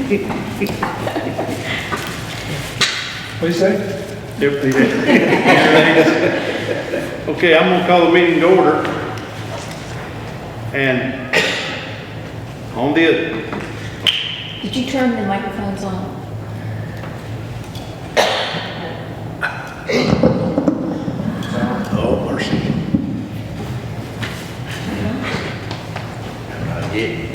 What do you say? Okay, I'm gonna call the meeting to order. And on the, Did you turn the microphones on? oh mercy. Yeah.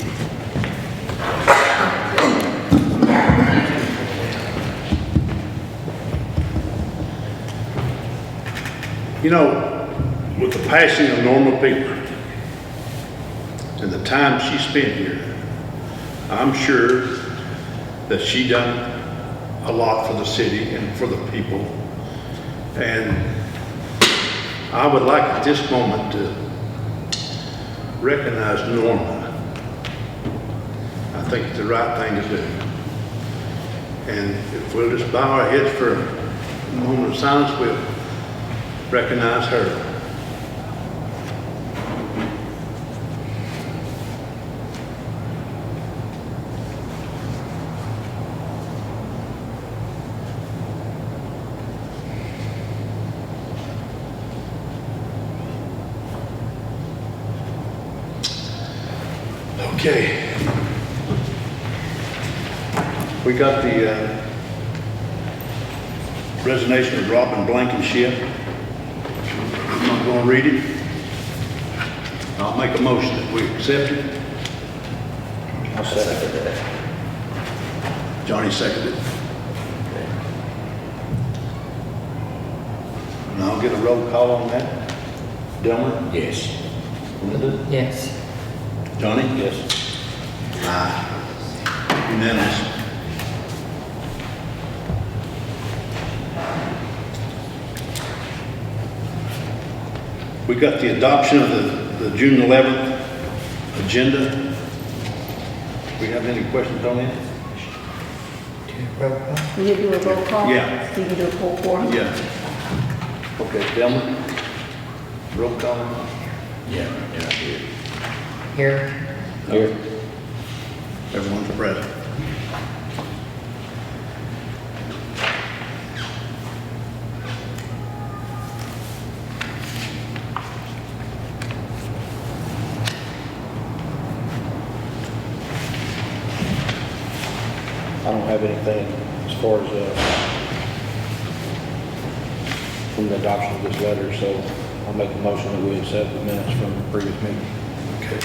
You know, with the passing of Norma Pinker and the time she spent here, I'm sure that she done a lot for the city and for the people. And I would like at this moment to recognize Norma. I think it's the right thing to do. And if we'll just bow our heads for a moment of silence, we'll recognize her. Okay. We got the resignation of Robin Blankenship. I'm not going to read it. I'll make a motion that we accept it. I'll second that. Johnny seconded. And I'll get a roll call on that. Delmer? Yes. Linda? Yes. Johnny? Yes. Aye. Unanimous. We got the adoption of the June 11th agenda. We have any questions on it? Roll call. Will you do a roll call? Yeah. So you can do a poll for them? Yeah. Okay, Delmer? Roll call? Yeah. Here. Here. Everyone's present. I don't have anything as far as, from the adoption of this letter, so I'll make a motion that we accept the minutes from the previous meeting. Okay.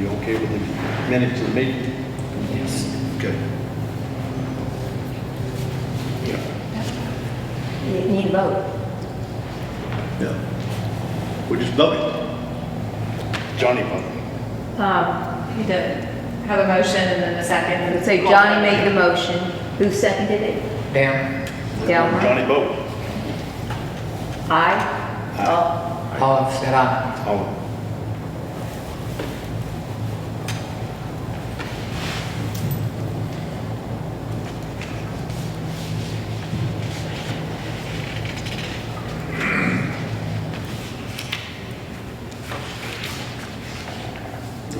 You okay with the minutes of the meeting? Yes. Okay. You need a vote. Yeah. We just voted. Johnny voted. You did have a motion and then a second. So Johnny made the motion. Who seconded it? Down. Delmer? Johnny voted. Aye? All said aye. Oh.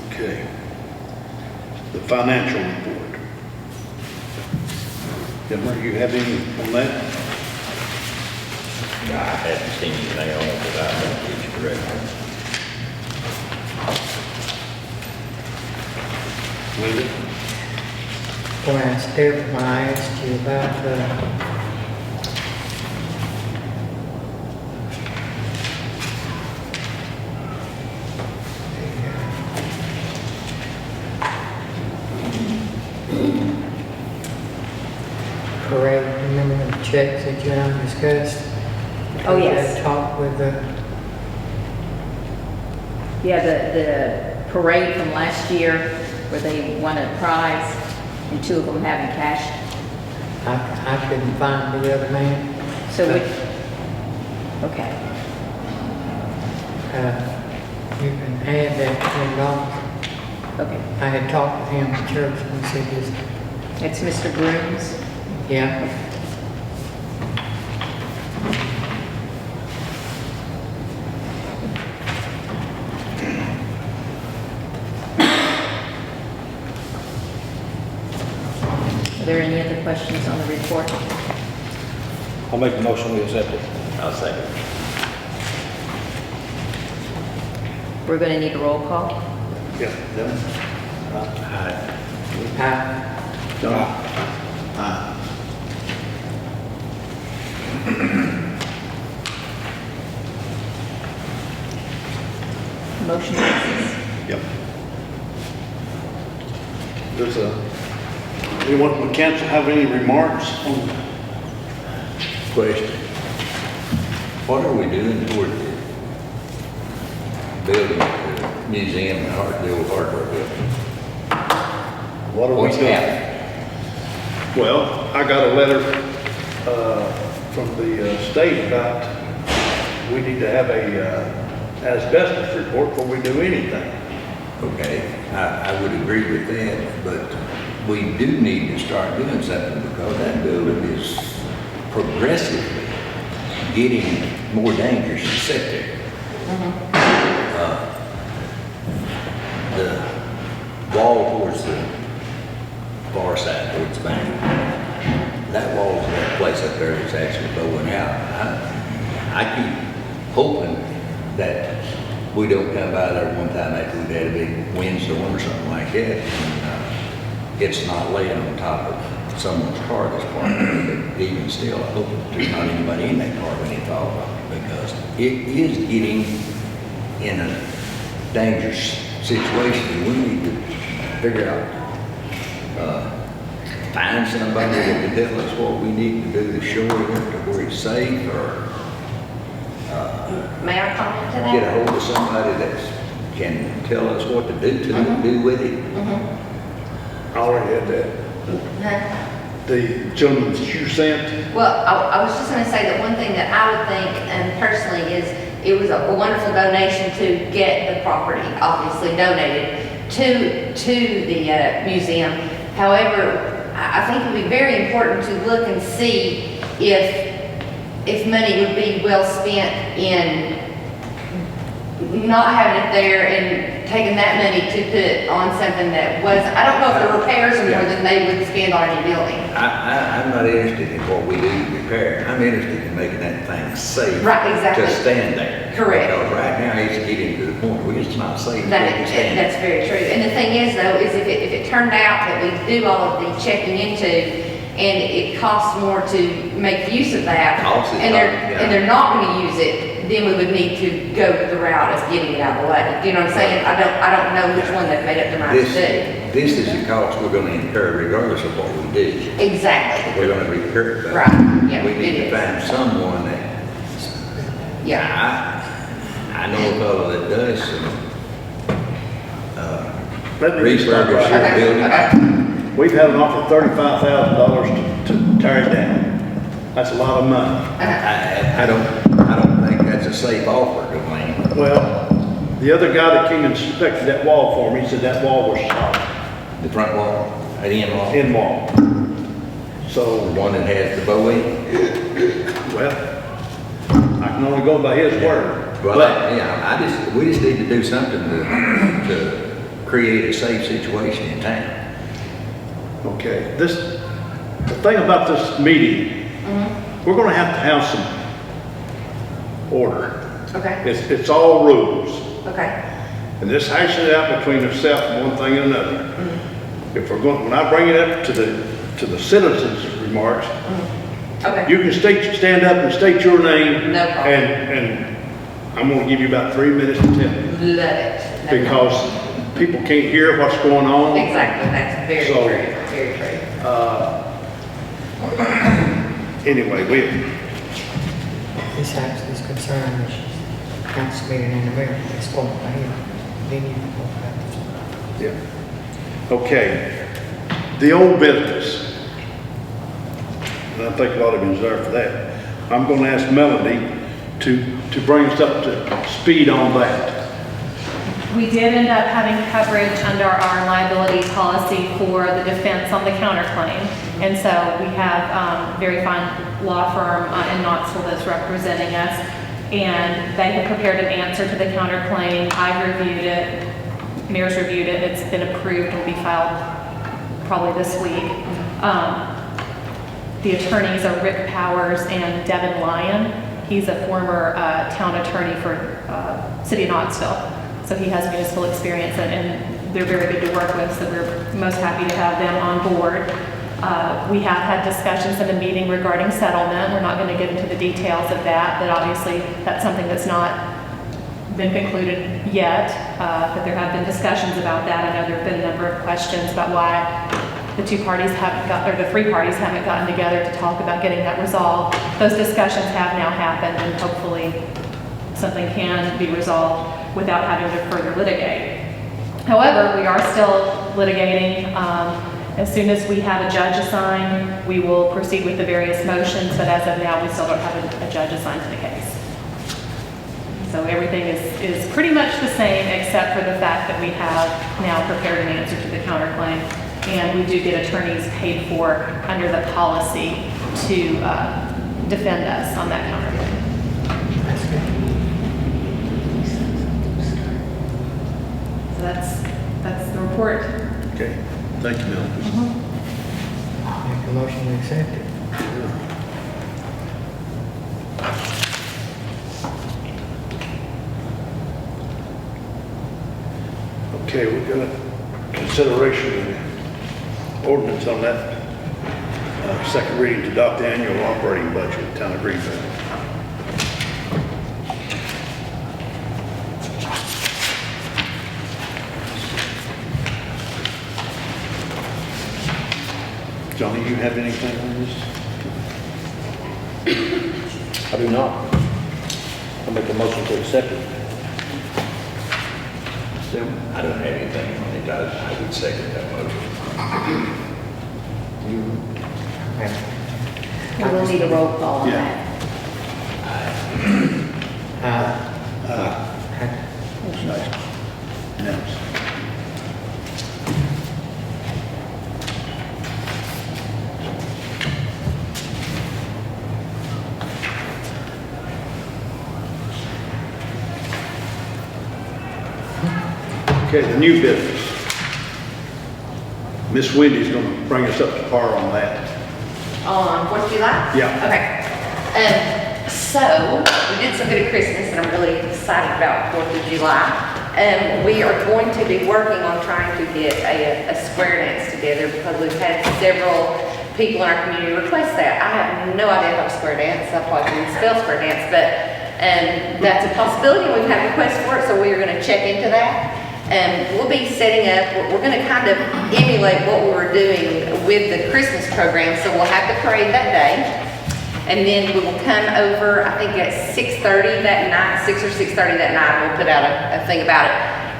Okay. The financial report. Delmer, you have any on that? I haven't seen anything on it that I think is correct. Linda? When I asked you about the parade, remember the checks that you and I discussed? Oh, yes. That talk with the, Yeah, the parade from last year where they won a prize and two of them having cash. I couldn't find the other man. So we, okay. You can add that $10. Okay. I had talked with him at church and he said, just, It's Mr. Grooms. yeah. Are there any other questions on the report? I'll make the motion, we accept it. I'll second. We're going to need a roll call. Yeah, done. Aye. Done. Motion passes. Yep. Does, anyone from the council have any remarks on? Question. What are we doing toward the building, the museum, the old hardware building? What are we What's doing? happening? Well, I got a letter, from the state about, we need to have a, asbestos report before we do anything. Okay, I would agree with that, but we do need to start doing something because that building is progressively getting more dangerous to sit there. The wall towards the far side, towards the bank, that wall, that place up there is actually blowing out. I keep hoping that we don't come by there one time after we've had a big windstorm or something like that, and it's not laying on top of someone's car that's parked there. But even still, I hope there's not anybody in that car when it falls, because it is getting in a dangerous situation. We need to figure out, find somebody that can tell us what we need to do to shore it up to where it's safe, or May I comment to get a that? hold of somebody that can tell us what to do do with it. I already had that. Huh? The gentleman that you sent, Well, I was just gonna say that one thing that I would think, personally, is it was a wonderful donation to get the property, obviously donated to the museum. However, I think it would be very important to look and see if money would be well spent in not having it there and taking that money to put on something that was, I don't know if the repairs are more than they would spend on any building. I'm not interested in what we do to repair. I'm interested in making that thing safe. Right, exactly. To stand there. Correct. Because right now, it's getting to the point where it's not safe to stand. That's very true. And the thing is though, is if it turned out that we do all of the checking into, and it costs more to make use of that, Costs is and not- yeah. they're not gonna use it, then we would need to go the route of getting it out of the way. Do you know what I'm saying? I don't know which one they've made up their mind to do. This is the cost we're gonna incur regardless of what we do. Exactly. We're gonna repair it. Right, yeah, We need it to is. find someone that, Yeah. I know a fellow that does some, let me just stop right refurbish here. your building. Okay. We've had an offer $35,000 to tear it down. That's a lot of money. I don't think that's a safe offer, Dwayne. Well, the other guy that came and inspected that wall for me, he said that wall was solid, The front wall, the end wall, in wall. the So, one that has the bow in. well, I can only go by his word. Well, But, yeah, we just need to do something to create a safe situation in town. okay, the thing about this meeting, we're gonna have some order. Okay, It's all rules. okay. And this hashing it out between ourselves and one thing and another. If we're going, when I bring it up to the citizens' remarks, Okay. you can stand up and state your name. No problem. And I'm gonna give you about 3 minutes to tell me, Love it. No problem. because people can't hear what's going on. Exactly, that's very So- true, very true. Anyway, This house is concerned, council meeting in America, it's going to here. Then you can talk about this. yeah. Okay, the old business. And I think a lot of you deserve for that. I'm gonna ask Melody to bring us up to speed on that. We did end up having coverage under our liability policy for the defense on the counterclaim. And so we have a very fine law firm in Knoxville that's representing us. And they have prepared an answer to the counterclaim. I've reviewed it, Mayor's reviewed it, it's been approved and will be filed probably this week. The attorneys are Rick Powers and Devin Lyon. He's a former town attorney for City of Knoxville. So he has municipal experience and they're very good to work with, so we're most happy to have them on board. We have had discussions in the meeting regarding settlement. We're not going to get into the details of that, but obviously that's something that's not been concluded yet, but there have been discussions about that. I know there have been a number of questions about why the two parties haven't got, or the three parties haven't gotten together to talk about getting that resolved. Those discussions have now happened and hopefully something can be resolved without having to further litigate. However, we are still litigating. As soon as we have a judge assigned, we will proceed with the various motions, but as of now, we still don't have a judge assigned to the case. So everything is pretty much the same, except for the fact that we have now prepared an answer to the counterclaim, and we do get attorneys paid for under the policy to defend us on that counterclaim. That's good. So that's the report. Okay, thank you, Mel. Make a motion to accept it. Okay, we've got a consideration of ordinance on that. Second reading to adopt the annual operating budget of Town of Greenville. Johnny, you have anything on this? I do not. I make a motion to accept it. I don't have anything on it. I would second that motion. And we'll need a roll call on Yeah. that. Nice. Unanimous. Okay, the new business. Miss Wendy's going to bring us up to par on that. On 4th of July? Yeah. Okay. So, we did some good at Christmas, and I'm really excited about 4th of July. We are going to be working on trying to get a square dance together, because we've had several people in our community request that. I have no idea how to square dance, I probably can spell square dance, but that's a possibility, and we've had requests for it, so we are going to check into that. We'll be setting up, we're going to kind of emulate what we were doing with the Christmas program. So we'll have the parade that day, and then we will come over, I think at 6:30 that night, 6 or 6:30 that night, we'll put out a thing about it,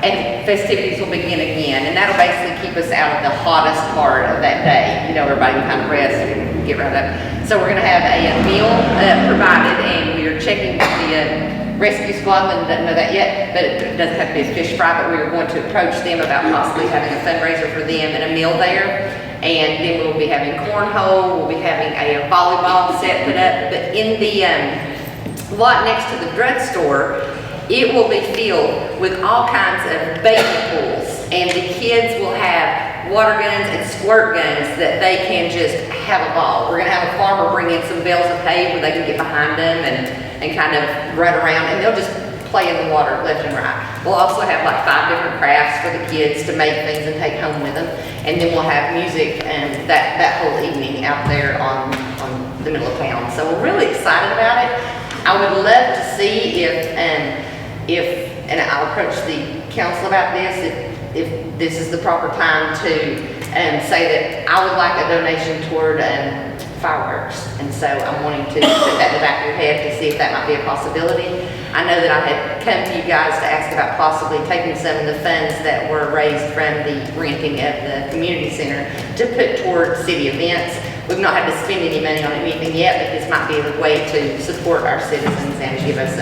and festivities will begin again. And that'll basically keep us out of the hottest part of that day. You know, everybody can kind of rest and get right up. So we're going to have a meal provided, and we are checking with the rescue squad. Doesn't know that yet, but it doesn't have to be a fish fry, but we are going to approach them about possibly having a fundraiser for them and a meal there. And then we'll be having cornhole, we'll be having a volleyball set put up, but in the lot next to the drugstore, it will be filled with all kinds of baby pools, and the kids will have water guns and squirt guns that they can just have a ball. We're gonna have a farmer bring in some bales of hay where they can get behind them and kind of run around, and they'll just play in the water left and right. We'll also have like 5 different crafts for the kids to make things and take home with them, and then we'll have music and that whole evening out there on the middle of town. So we're really excited about it. I would love to see if and I'll approach the council about this, if this is the proper time to say that I would like a donation toward fireworks. And so I'm wanting to put that in the back of your head to see if that might be a possibility. I know that I had come to you guys to ask about possibly taking some of the funds that were raised from the renting of the community center to put toward city events. We've not had to spend any money on anything yet, but this might be a way to support our citizens and give us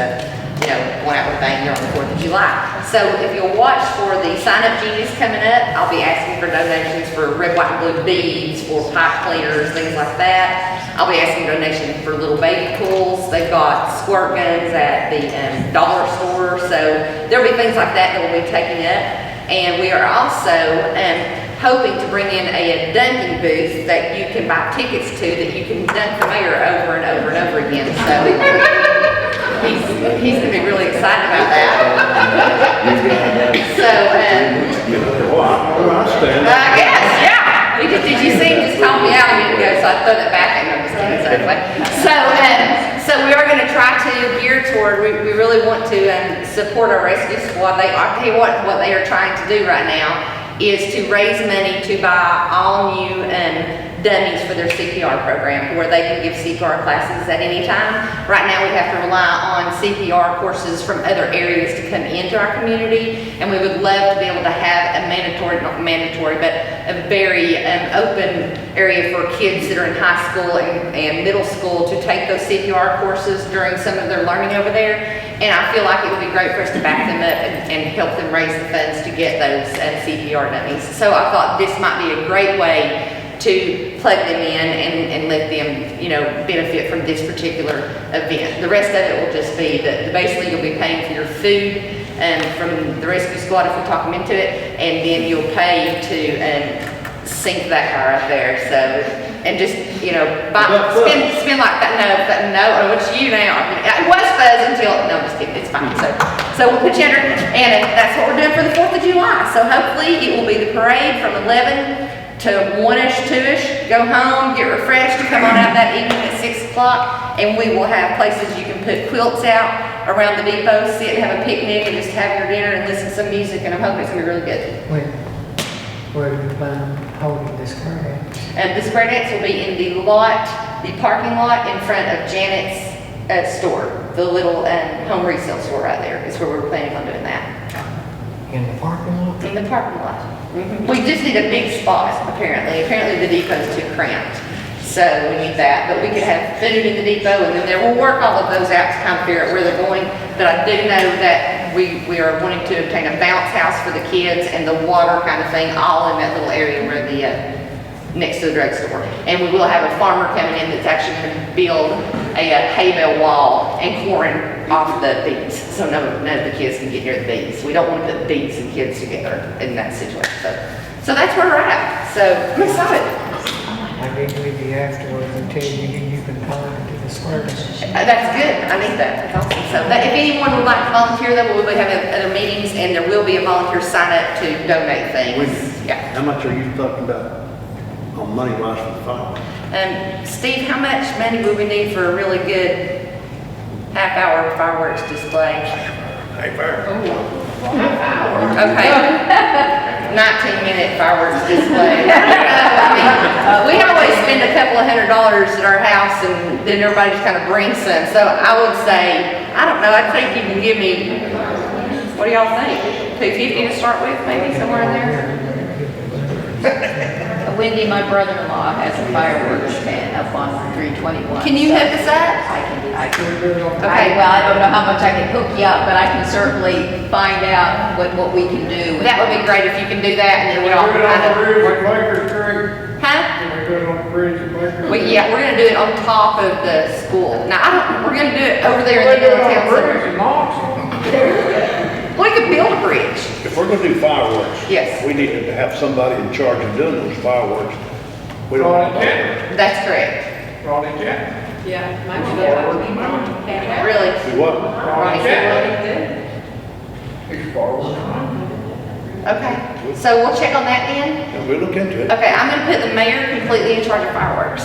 one out with a bang here on the 4th of July. So if you'll watch for the Sign Up Genius coming up, I'll be asking for donations for red, white, and blue beads, for pipe cleaners, things like that. I'll be asking donations for little baby pools. They've got squirt guns at the dollar store. So there'll be things like that that we'll be taking up. And we are also hoping to bring in a dunking booth that you can buy tickets to, that you can dunk the mayor over and over and over again. So he's gonna be really excited about that. So, I stand. I guess, yeah. Because did you see him just call me out a minute ago, so I threw it back at him. I'm just kidding, so anyway. So we are gonna try to gear toward, we really want to support our rescue squad. I'll tell you what they are trying to do right now is to raise money to buy all new dummies for their CPR program, where they can give CPR classes at any time. Right now, we have to rely on CPR courses from other areas to come into our community, and we would love to be able to have a mandatory, not mandatory, but a very open area for kids that are in high school and middle school to take those CPR courses during some of their learning over there. And I feel like it would be great for us to back them up and help them raise the funds to get those CPR dummies. So I thought this might be a great way to plug them in and let them, benefit from this particular event. The rest of it will just be basically you'll be paying for your food from the rescue squad if we talk them into it, and then you'll pay to sink that car up there. So, and just, spend like that. No, it's you now. It was Fuzz until, no, I'm just kidding, it's fine. So we'll put you under, and that's what we're doing for the 4th of July. So hopefully it will be the parade from 11 to 1-ish, 2-ish, go home, get refreshed, come on out that evening at 6 o'clock, and we will have places you can put quilts out around the depot, sit and have a picnic and just have your dinner and listen to some music, and I'm hoping it's gonna be really good. Where do you plan on holding this crowd at? And the square dance will be in the parking lot in front of Janet's store, the little home resale store right there, is where we're planning on doing that. In the parking lot? In the parking lot. We just need a big spot, apparently. Apparently the depot's too cramped, so we need that. But we could have food in the depot, and then we'll work all of those out to kind of figure out where they're going. But I do know that we are wanting to obtain a bounce house for the kids and the water kind of thing, all in that little area where next to the drugstore. And we will have a farmer coming in that's actually going to build a hay bale wall and chlorine off the bees, so none of the kids can get near the bees. We don't want to put bees and kids together in that situation. So that's where we're at. So I'm excited. I didn't leave you afterwards and tell you who you can find to the square dance. That's good. I need that. That's awesome. So if anyone would like to volunteer, though, we'll be having other meetings, and there will be a volunteer sign up to donate things. Yeah. How much are you talking about on money wise for the fireworks? Steve, how much money would we need for a really good half-hour fireworks display? Hey, fire. Okay. 19-minute fireworks display. We always spend a couple of $100 at our house, and then everybody just kind of brings some. So I would say, I don't know, I think you can give me, what do y'all think? $250 to start with, maybe somewhere in there? Wendy, my brother-in-law, has a fireworks stand up on 321. Can you so hook us up? I can, Okay. well, I don't know how much I can hook you up, but I can certainly find out what we can do. That would be great if you can do that, and then we all kind of. Huh? Yeah, we're gonna do it on top of the school. Now, we're gonna do it over there in the middle of town center. We could build a bridge. If we're gonna do fireworks. Yes. We need to have somebody in charge of doing those fireworks. We don't want to. That's correct. Yeah. Really? Do what? Ronnie said, okay, so we'll check on that then. And we'll look into it. Okay, I'm gonna put the mayor completely in charge of fireworks.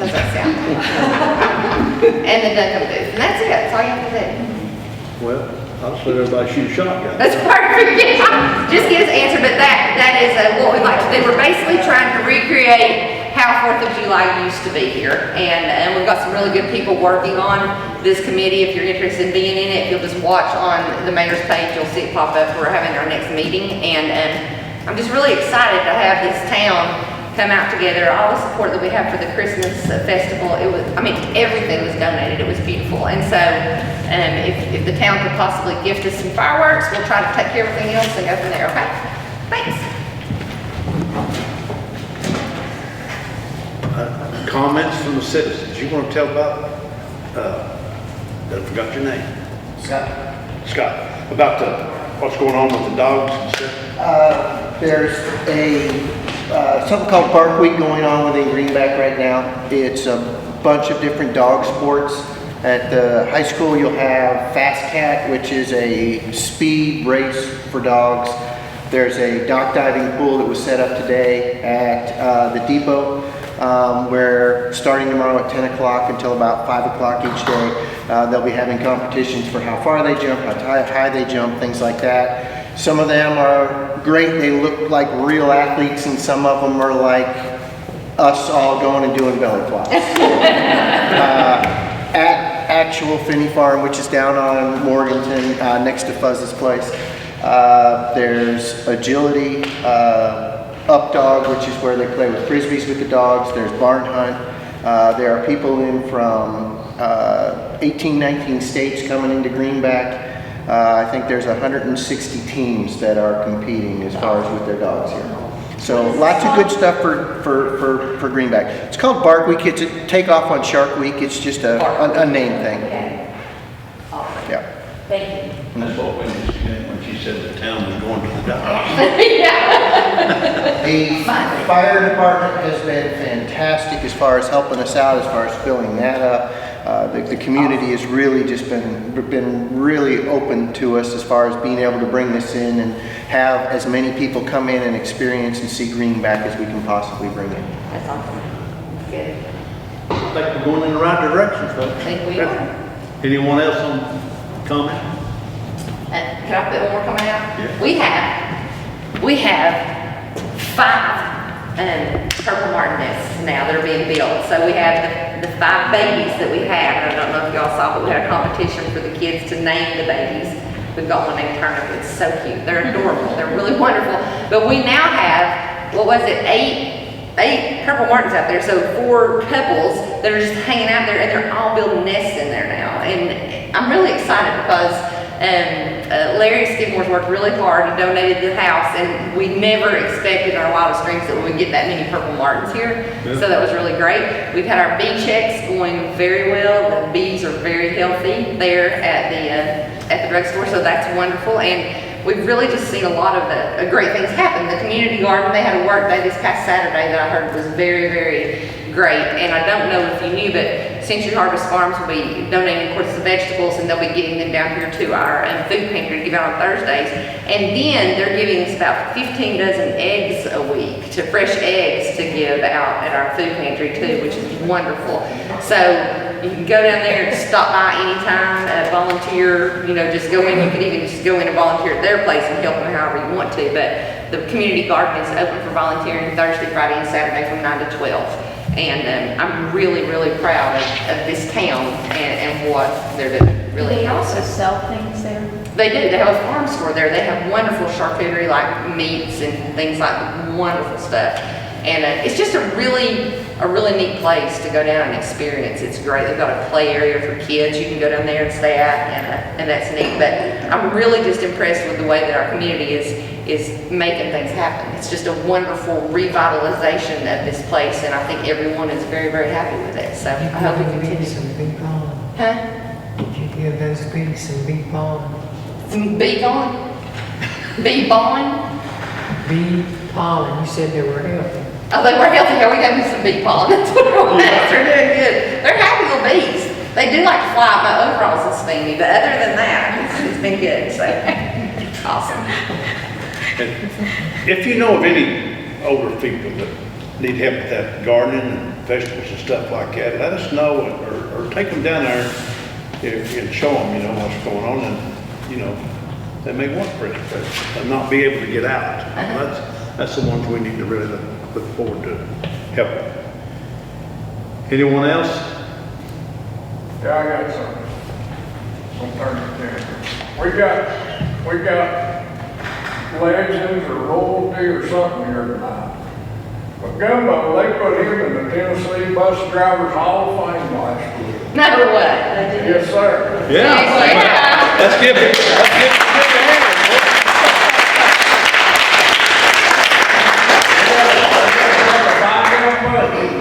How's that sound? And the Duncan booth, and that's it, that's all you have to do. Well, I'll just let everybody shoot a shotgun. That's perfect, yeah. Just get us answered, but that is what we like to do. We're basically trying to recreate how 4th of July used to be here. And we've got some really good people working on this committee. If you're interested in being in it, you'll just watch on the mayor's page, you'll see it pop up. We're having our next meeting, and I'm just really excited to have this town come out together. All the support that we have for the Christmas festival, everything was donated. It was beautiful. And so if the town could possibly gift us some fireworks, we'll try to take care of everything else and go from there, okay? Thanks. Comments from the citizens. You want to tell about, I forgot your name. Scott. About what's going on with the dogs and stuff? There's a something called Bark Week going on within Greenback right now. It's a bunch of different dog sports. At the high school, you'll have Fast Cat, which is a speed race for dogs. There's a dock diving pool that was set up today at the depot, where starting tomorrow at 10 o'clock until about 5 o'clock each day, they'll be having competitions for how far they jump, how high they jump, things like that. Some of them are great. They look like real athletes, and some of them are like us all going and doing belly flops. At actual Finney Farm, which is down on Morganton, next to Fuzz's place, there's agility, up dog, which is where they play with frisbees with the dogs. There's barn hunt. There are people in from 18, 19 states coming into Greenback. I think there's 160 teams that are competing as far as with their dogs here. So lots of good stuff for Greenback. It's called Bark Week. It's a takeoff on Shark Week. It's just a name thing. Okay. Awesome. Yeah. Thank you. And that's what when she said the town was going to the dock. The fire department has been fantastic as far as helping us out, as far as filling that up. The community has really just been really open to us as far as being able to bring this in and have as many people come in and experience and see Greenback as we can possibly bring in. That's awesome. Good. I think we're going in the right direction, folks. I think we are. Anyone else on comment? Can I put one more comment out? Yeah. We have 5 Purple Martin nests now that are being built. So we have the 5 babies that we have. I don't know if y'all saw, but we had a competition for the kids to name the babies. We've got one named Turnip. It's so cute. They're adorable. They're really wonderful. But we now have, what was it, 8 Purple Martins out there. So 4 couples that are just hanging out there, and they're all building nests in there now. And I'm really excited because Larry Skidmore's worked really hard. He donated the house, and we never expected in our wildest dreams that we would get that many Purple Martins here. Yeah. So that was really great. We've had our bee checks going very well. The bees are very healthy there at the drugstore, so that's wonderful. And we've really just seen a lot of great things happen. The community garden, they had a work day this past Saturday that I heard was very, very great. And I don't know if you knew, but Century Harvest Farms will be donating, of course, the vegetables, and they'll be getting them down here to our food pantry to give out on Thursdays. And then they're giving us about 15 dozen eggs a week, fresh eggs to give out at our food pantry too, which is wonderful. So you can go down there and stop by anytime, volunteer, just go in. You could even just go in and volunteer at their place and help them however you want to. But the community garden is open for volunteering Thursday, Friday, and Saturday from 9 to 12. And I'm really, really proud of this town and what they're doing. Really. They also sell things there. They do. They have a farm store there. They have wonderful charcuterie, like meats and things like wonderful stuff. And it's just a really neat place to go down and experience. It's great. They've got a play area for kids. You can go down there and stay at, and that's neat. But I'm really just impressed with the way that our community is making things happen. It's just a wonderful revitalization of this place, and I think everyone is very, very happy with it. So I hope it continues. Some big pollen. Huh? Did you give those bees some bee pollen? Some bee gone? Bee bond? Bee pollen, you said they were healthy. Oh, they were healthy. Yeah, we gave them some bee pollen. That's what it was. They're doing good. They're happy little bees. They do like to fly. My overalls is steamy, but other than that, it's been good. So awesome. If you know of any older people that need help with that gardening and vegetables and stuff like that, let us know, or take them down there and show them, what's going on, and, they may want for it, but not be able to get out. That's the ones we need to really look forward to helping. Anyone else? Yeah, I got something. We got legends or royalty or something here tonight. But Gumbo, they put him in the Tennessee Bus Drivers Hall of Fame last week. No way. Yes, sir. Yeah. Let's give it a hand.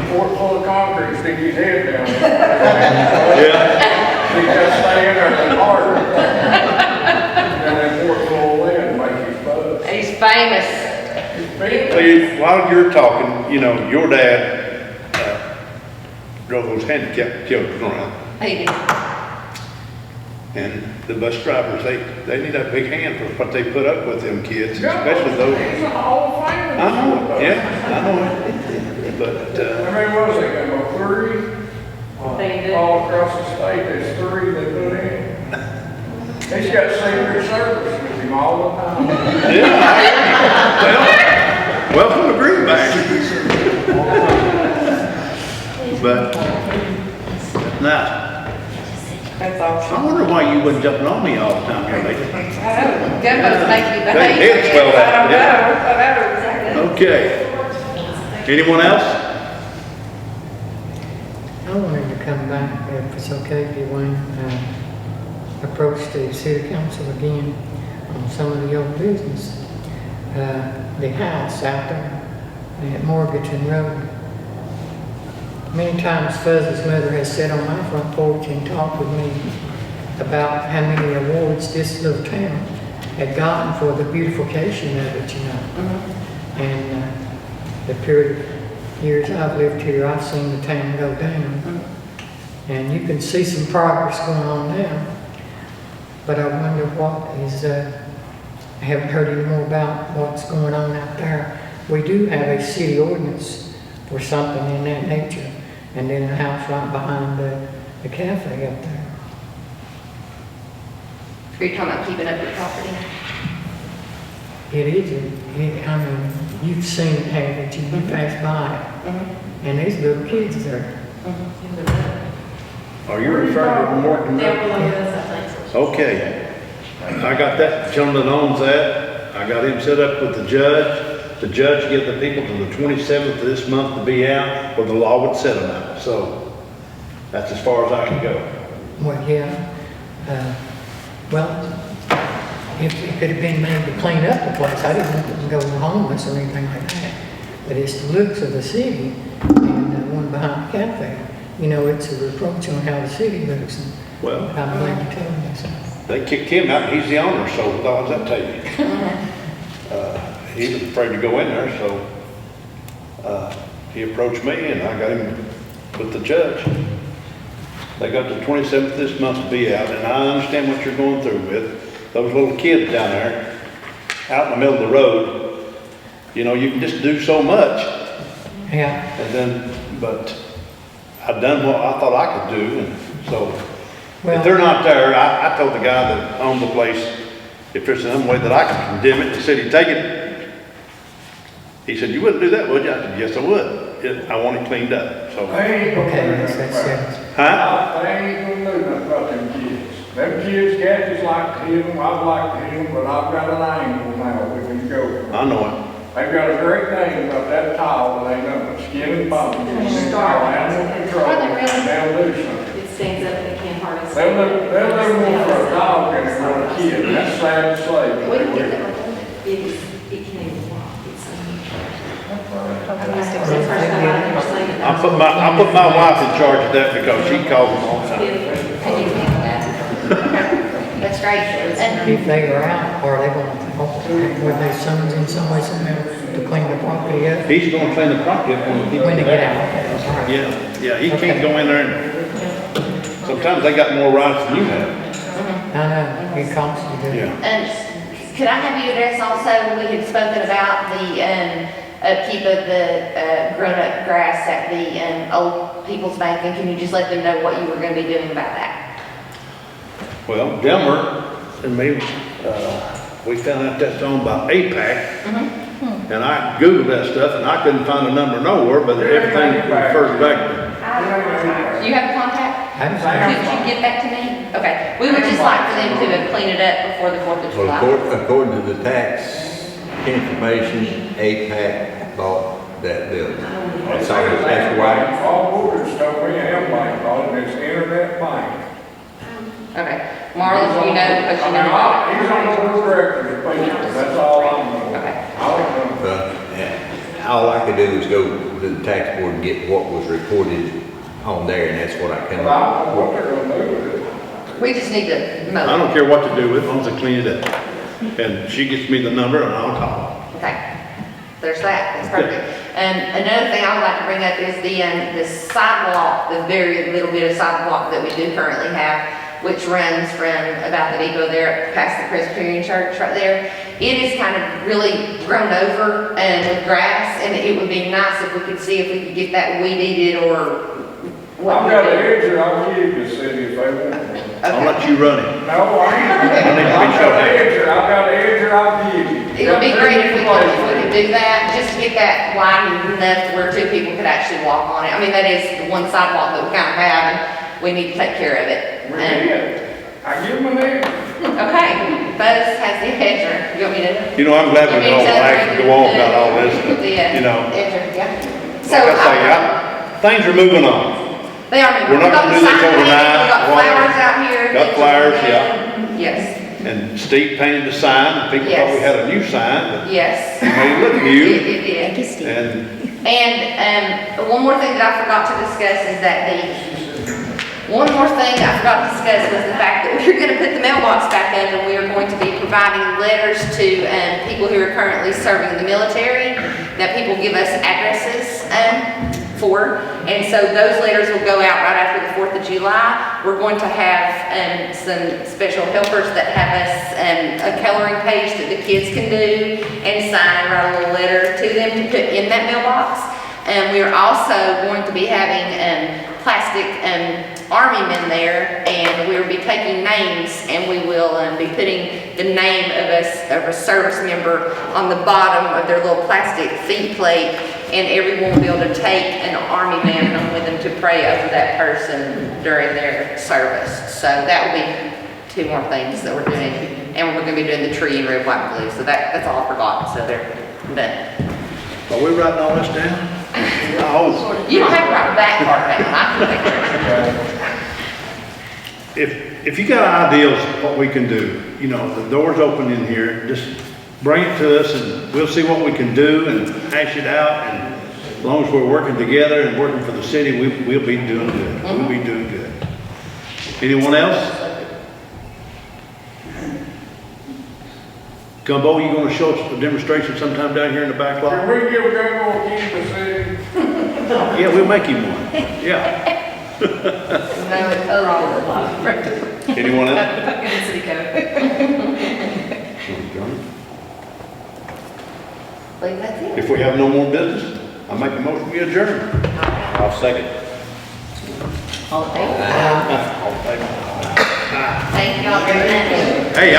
Fort full of concrete, stick his head down. Yeah. He just stay in there and hard. And then Fort full of lead, make his buzz. He's famous. He's big. Well, while you're talking, you know, your dad, drove those handicapped children around. He did. And the bus drivers, they need a big hand for what they put up with them kids, especially those. He's a Hall of Famer. I know it, yeah, I know it. But, How many was they, got about 3? They did. All across the state, there's 3 they put in. He's got Secret Service with him all the time. yeah, well, welcome to Greenback. But, now, That's awesome. I wonder why you wasn't jumping on me all the time here lately. Gumbo's making you They behave. did swell that, I know, exactly. Okay. Anyone else? I wanted to come back, if it's okay, Dwayne, approach the city council again on some of the old business. The house out there at Morganton Road. Many times Fuzz's mother has sat on my front porch and talked with me about how many awards this little town had gotten for the beautification of it, you know. And the period of years I've lived here, I've seen the town go down. And you can see some progress going on now. But I wonder what is, I haven't heard any more about what's going on out there. We do have a city ordinance for something in that nature. And then a house right behind the cafe up there. Are you talking about keeping up your property? It is, I mean, you've seen it, haven't you? You pass by it. And there's little kids there. Are you referring to Morton? Okay. I got that gentleman that owns that. I got him set up with the judge. The judge gave the people to the 27th of this month to be out, or the law would set them out. So that's as far as I can go. Well, yeah. Well, if it could have been made to clean up the place, I didn't want it to go homeless or anything like that. But it's the looks of the city and the one behind the cafe. You know, it's a reproach on how the city looks. And Well, I'm glad to tell you so. they kicked him out, and he's the owner, so what does that tell you? He was afraid to go in there, so he approached me, and I got him with the judge. They got the 27th this month to be out, and I understand what you're going through with those little kids down there, out in the middle of the road. You know, you can just do so much, Yeah, and then, but I've done what I thought I could do, and so if they're not there, I told the guy that owned the place, if there's some way that I can condemn it, the city take it. He said, you wouldn't do that, would you? I said, yes, I would. I want it cleaned up, so. They ain't gonna okay, do that's nothing about it. it. Huh? They ain't gonna do nothing about them kids. Them kids, Kathy's like to hit them, I'd like to hit them, but I've got an angle now we can go. I know it. They've got a great thing about that tile, that ain't nothing but skin and bones. It's all animal control. Are they really? They'll do something. It stands up, they can't hardly. They'll do more for a dog than for a kid. That's sad to say. We can get that. It can even walk, it's I put my wife in charge of that because she calls them all the time. That's great. And If they are out, are they going to, were they summons in some way somehow to clean the property up He's gonna clean the property up when the people when they get get out. out? All right. Yeah, he can't go in there and, sometimes they got more rights than you have. I know, it costs you to. Yeah. And could I have you address also, we had spoken about the upkeep of the grown-up grass at the old people's bank, and can you just let them know what you were gonna be doing about that? Well, Delmer and me, we found out that's owned by APAC. And I Googled that stuff and I couldn't find a number nowhere, but everything refers back to. Do you have a contact? I just- Could you get that to me? Okay, we would just like for them to have cleaned it up before the 4th of Well, July. according to the tax information, APAC bought that building. That's why. All Woodard's told me, bank, called it, it's internet bank. Okay, Marlon, you know, because you know. He's on the board of directors, of Patriots, that's all I know. Okay. I don't know. But yeah, all I could do is go to the tax board and get what was reported on there, and that's what I come But I don't know up what with. they're gonna do with it. We just need to mow. I don't care what to do with it, as long as I clean it up. And she gets me the number and I'll call. Okay. there's that, that's perfect. Another thing I would like to bring up is the sidewalk, the very little bit of sidewalk that we do currently have, which runs from about the depot there past the Presbyterian Church right there. It is kind of really grown over and with grass, and it would be nice if we could see if we could get that weed eated or what. I've got an edger, I'll give the city if they want one. I'll let you run it. No, I ain't. I've got an edger, I'll give you. It would be great if we could do that, just to get that widened enough to where two people could actually walk on it. I mean, that is the one sidewalk that we kind of have, and we need to take care of it. We did. I give them an edger. Okay, Buzz has the edger. You want me to? You know, I'm glad we You want me don't to have to go on about all this, The, you know. edger, yeah. So, Like I say, things are moving on. they are. We're not gonna do this overnight. We've got flowers out here. Got flowers, yeah. Yes, And Steve painted the sign, and people thought we had a new sign, yes. but it made it look It new. did. Thank you, Steve. And One more thing that I forgot to discuss is that one more thing I forgot to discuss was the fact that we're gonna put the mailbox back up, and we are going to be providing letters to, people who are currently serving in the military, that people give us addresses, for. And so those letters will go out right after the 4th of July. We're going to have, some special helpers that have us, a coloring page that the kids can do and sign, write a little letter to them to put in that mailbox. And we are also going to be having, plastic, army men there, and we will be taking names, and we will be putting the name of a service member on the bottom of their little plastic feed plate, and everyone will be able to take an army man home with them to pray over that person during their service. So that will be 2 more things that we're doing, and we're going to be doing the tree in red, white, and blue. So that's all I forgot. So they're done. are we writing all this down? Oh, You don't have to write that part down. I can take care of it. if you got ideas of what we can do, you know, the door's open in here, just bring it to us and we'll see what we can do and hash it out. And as long as we're working together and working for the city, we'll be doing good. We'll be doing good. Anyone else? Gumbo, you gonna show us a demonstration sometime down here in the back lot? Can we give Gumbo a key to the city? Yeah, we'll make him one. Yeah. Anyone else? In the city code. Believe that's it. If we have no more business, I make a motion we adjourn. I'll second. All in favor? All in favor? Thank y'all very much. Hey,